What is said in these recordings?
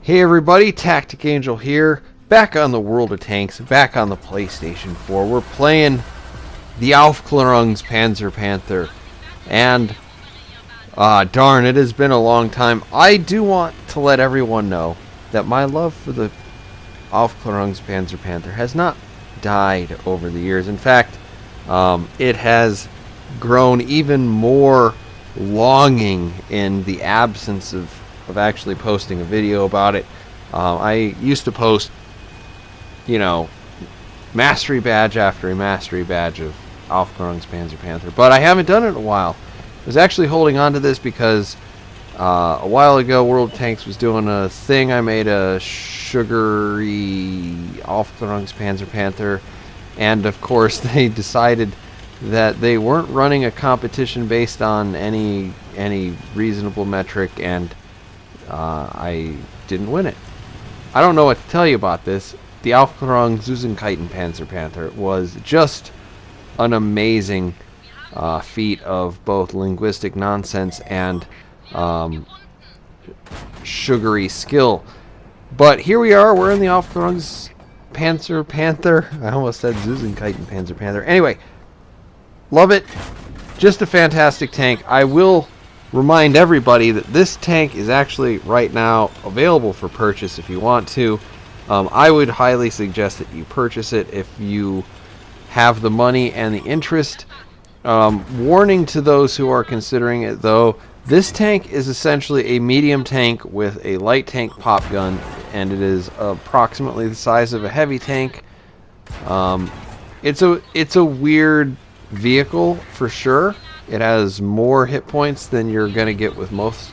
Hey everybody, TacticAngel here, back on the World of Tanks, back on the PlayStation 4. We're playing the Aufklärungspanzer Panther, and darn, it has been a long time. I do want to let everyone know that my love for the Aufklärungspanzer Panther has not died over the years. In fact, it has grown even more longing in the absence of actually posting a video about it. I used to post, mastery badge after mastery badge of Aufklärungspanzer Panther, but I haven't done it in a while. I was actually holding on to this because a while ago World of Tanks was doing a thing. I made a sugary Aufklärungspanzer Panther, and of course they decided that they weren't running a competition based on any reasonable metric, and I didn't win it. I don't know what to tell you about this. The Panzer Panther was just an amazing feat of both linguistic nonsense and sugary skill. But here we are, we're in the Panzer Panther. I almost said Panzer Panther. Anyway, love it. Just a fantastic tank. I will remind everybody that this tank is actually right now available for purchase if you want to. I would highly suggest that you purchase it if you have the money and the interest. Warning to those who are considering it, though, this tank is essentially a medium tank with a light tank pop gun, and it is approximately the size of a heavy tank. It's a weird vehicle for sure. It has more hit points than you're going to get with most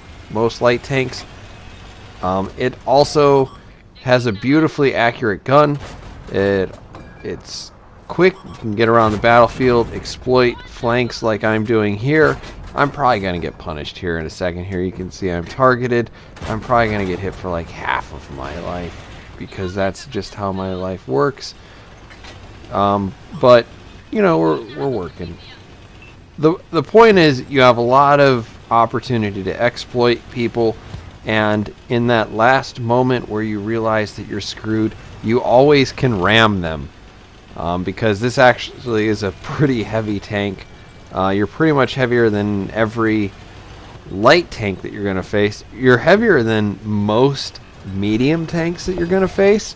light tanks. It also has a beautifully accurate gun. It's quick. You can get around the battlefield, exploit flanks like I'm doing here. I'm probably going to get punished here in a second. Here you can see I'm targeted. I'm probably going to get hit for like half of my life because that's just how my life works. But we're working. The point is, you have a lot of opportunity to exploit people, and in that last moment where you realize that you're screwed, you always can ram them, because this actually is a pretty heavy tank. You're pretty much heavier than every light tank that you're going to face. You're heavier than most medium tanks that you're going to face,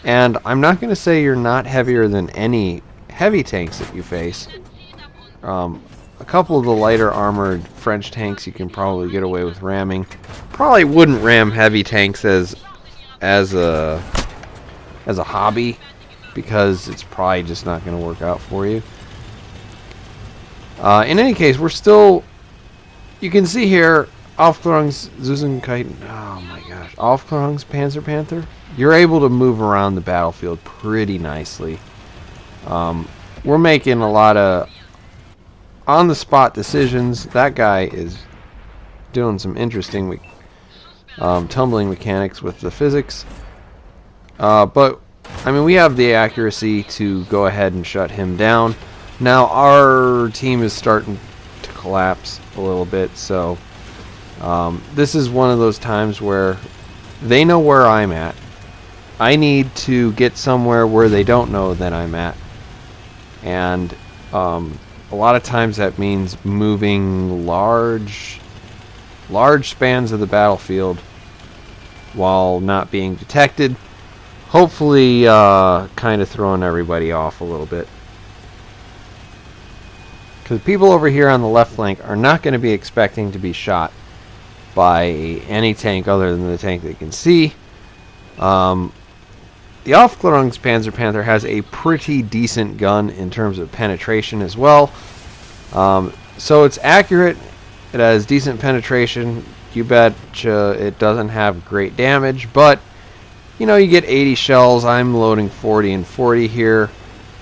and I'm not going to say you're not heavier than any heavy tanks that you face. A couple of the lighter armored French tanks you can probably get away with ramming. Probably wouldn't ram heavy tanks as a hobby, because it's probably just not going to work out for you. In any case, we're still. You can see here, Aufklärungspanzer Panther. You're able to move around the battlefield pretty nicely. We're making a lot of on-the-spot decisions. That guy is doing some interesting tumbling mechanics with the physics. But, I mean, we have the accuracy to go ahead and shut him down. Now, our team is starting to collapse a little bit, so this is one of those times where they know where I'm at. I need to get somewhere where they don't know that I'm at. And a lot of times that means moving large spans of the battlefield while not being detected. Hopefully kind of throwing everybody off a little bit. Because people over here on the left flank are not going to be expecting to be shot by any tank other than the tank they can see. The Aufklärungspanzer Panther has a pretty decent gun in terms of penetration as well. So it's accurate. It has decent penetration. You bet it doesn't have great damage, but you get 80 shells. I'm loading 40 and 40 here.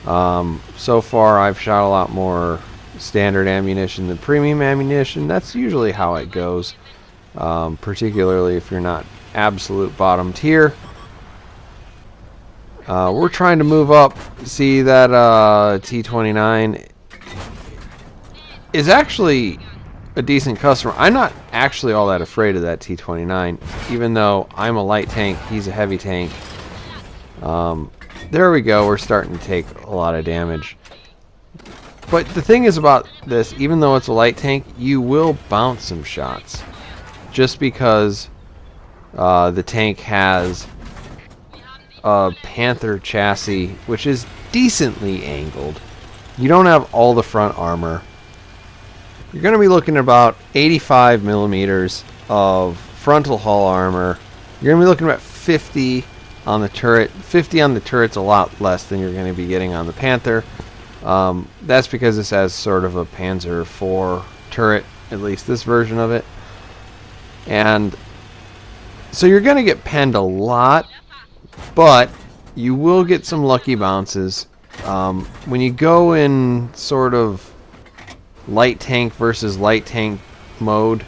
So far I've shot a lot more standard ammunition than premium ammunition. That's usually how it goes, particularly if you're not absolute bottom tier. We're trying to move up. See that T-29 is actually a decent customer. I'm not actually all that afraid of that T-29, even though I'm a light tank, he's a heavy tank. There we go, we're starting to take a lot of damage. But the thing is about this, even though it's a light tank, you will bounce some shots. Just because the tank has a Panther chassis, which is decently angled. You don't have all the front armor. You're going to be looking at about 85 millimeters of frontal hull armor. You're going to be looking at 50 on the turret. 50 on the turret's a lot less than you're going to be getting on the Panther. That's because this has sort of a Panzer IV turret, at least this version of it. And so you're going to get penned a lot, but you will get some lucky bounces. When you go in sort of light tank versus light tank mode,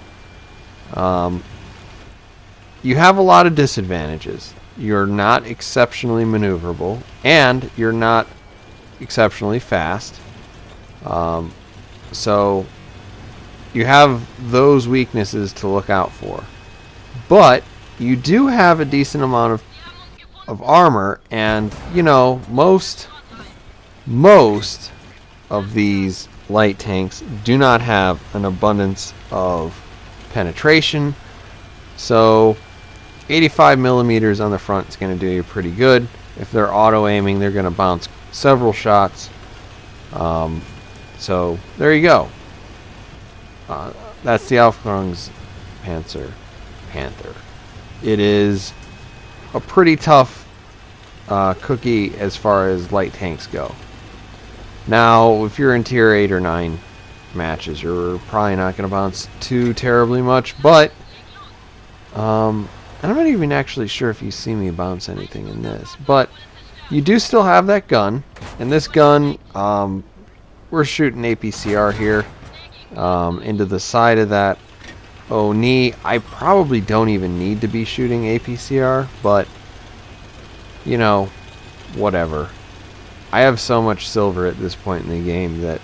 you have a lot of disadvantages. You're not exceptionally maneuverable, and you're not exceptionally fast. So you have those weaknesses to look out for. But you do have a decent amount of armor, and you know, most of these light tanks do not have an abundance of penetration, so 85 millimeters on the front is going to do you pretty good. If they're auto aiming, they're going to bounce several shots. So there you go. That's the Aufklärungspanzer Panther. It is a pretty tough cookie as far as light tanks go. Now, if you're in tier 8 or 9 matches, you're probably not going to bounce too terribly much, but I'm not even actually sure if you see me bounce anything in this, but you do still have that gun, and this gun, we're shooting APCR here into the side of that knee. I probably don't even need to be shooting APCR, but you know, whatever. I have so much silver at this point in the game that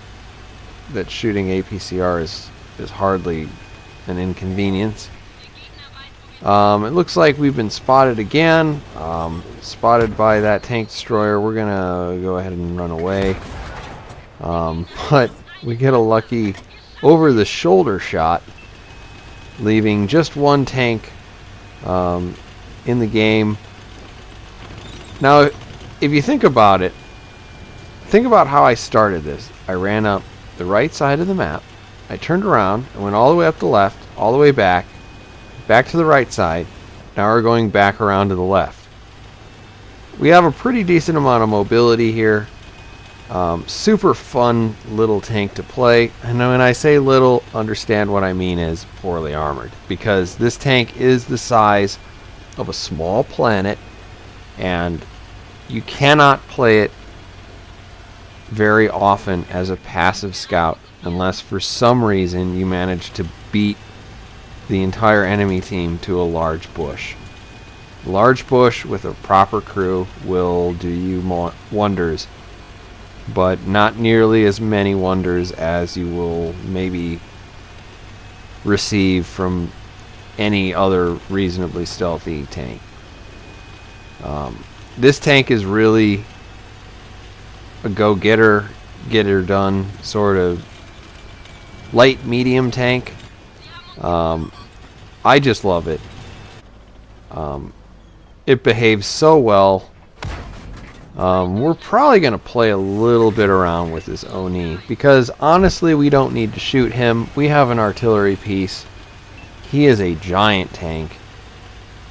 shooting APCR is hardly an inconvenience. It looks like we've been spotted again. Spotted by that tank destroyer. We're gonna go ahead and run away. But we get a lucky over the shoulder shot, leaving just one tank in the game. Now, if you think about it, think about how I started this. I ran up the right side of the map. I turned around and went all the way up the left, all the way back to the right side. Now we're going back around to the left. We have a pretty decent amount of mobility here. Super fun little tank to play. And when I say little, understand what I mean is poorly armored, because this tank is the size of a small planet, and you cannot play it very often as a passive scout unless for some reason you manage to beat the entire enemy team to a large bush. A large bush with a proper crew will do you wonders, but not nearly as many wonders as you will maybe receive from any other reasonably stealthy tank. This tank is really a go-getter, get-her-done sort of light medium tank. I just love it. It behaves so well. We're probably going to play a little bit around with this Oni, because honestly we don't need to shoot him. We have an artillery piece. He is a giant tank,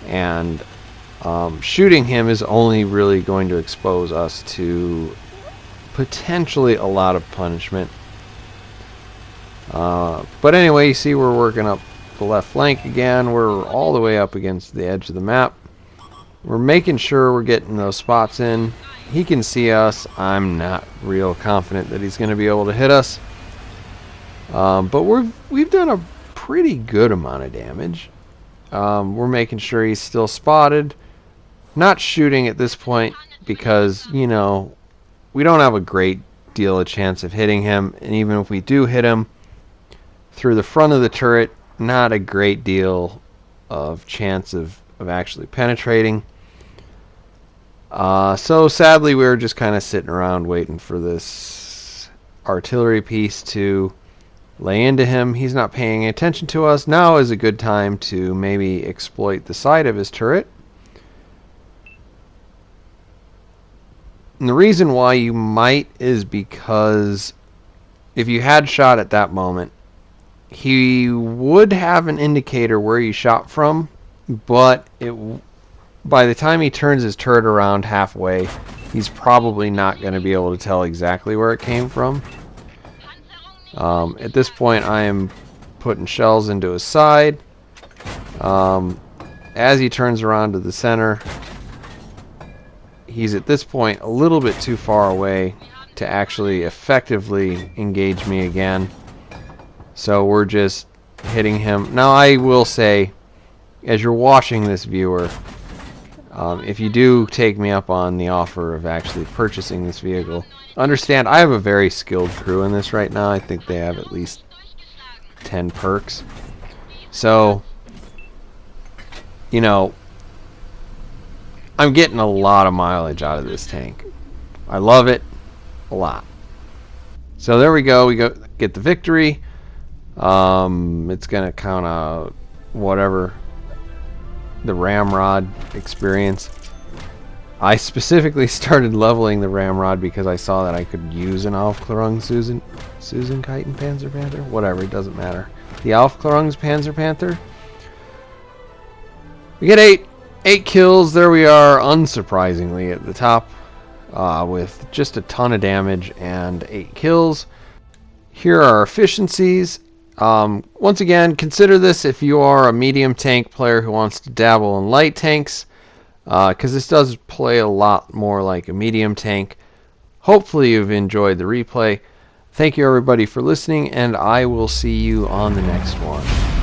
and shooting him is only really going to expose us to potentially a lot of punishment. But anyway, you see we're working up the left flank again. We're all the way up against the edge of the map. We're making sure we're getting those spots in. He can see us. I'm not real confident that he's going to be able to hit us. But we've done a pretty good amount of damage. We're making sure he's still spotted. Not shooting at this point because, you know, we don't have a great deal of chance of hitting him. And even if we do hit him, through the front of the turret. Not a great deal of chance of actually penetrating. So sadly, we were just kind of sitting around waiting for this artillery piece to lay into him. He's not paying attention to us. Now is a good time to maybe exploit the side of his turret. And the reason why you might is because if you had shot at that moment, he would have an indicator where you shot from, but by the time he turns his turret around halfway, he's probably not going to be able to tell exactly where it came from. At this point, I am putting shells into his side. As he turns around to the center, he's at this point a little bit too far away to actually effectively engage me again. So we're just hitting him. Now I will say, as you're watching this, viewer, if you do take me up on the offer of actually purchasing this vehicle, understand I have a very skilled crew in this right now. I think they have at least 10 perks. So, you know, I'm getting a lot of mileage out of this tank. I love it a lot. So there we go. We get the victory. It's gonna count out whatever the ramrod experience. I specifically started leveling the ramrod because I saw that I could use an Aufklärungspanzer, Panzer Panther, whatever, it doesn't matter. The Aufklärungspanzer Panther. We get eight kills. There we are, unsurprisingly at the top, with just a ton of damage and 8 kills. Here are our efficiencies. Once again, consider this if you are a medium tank player who wants to dabble in light tanks, because this does play a lot more like a medium tank. Hopefully you've enjoyed the replay. Thank you everybody for listening, and I will see you on the next one.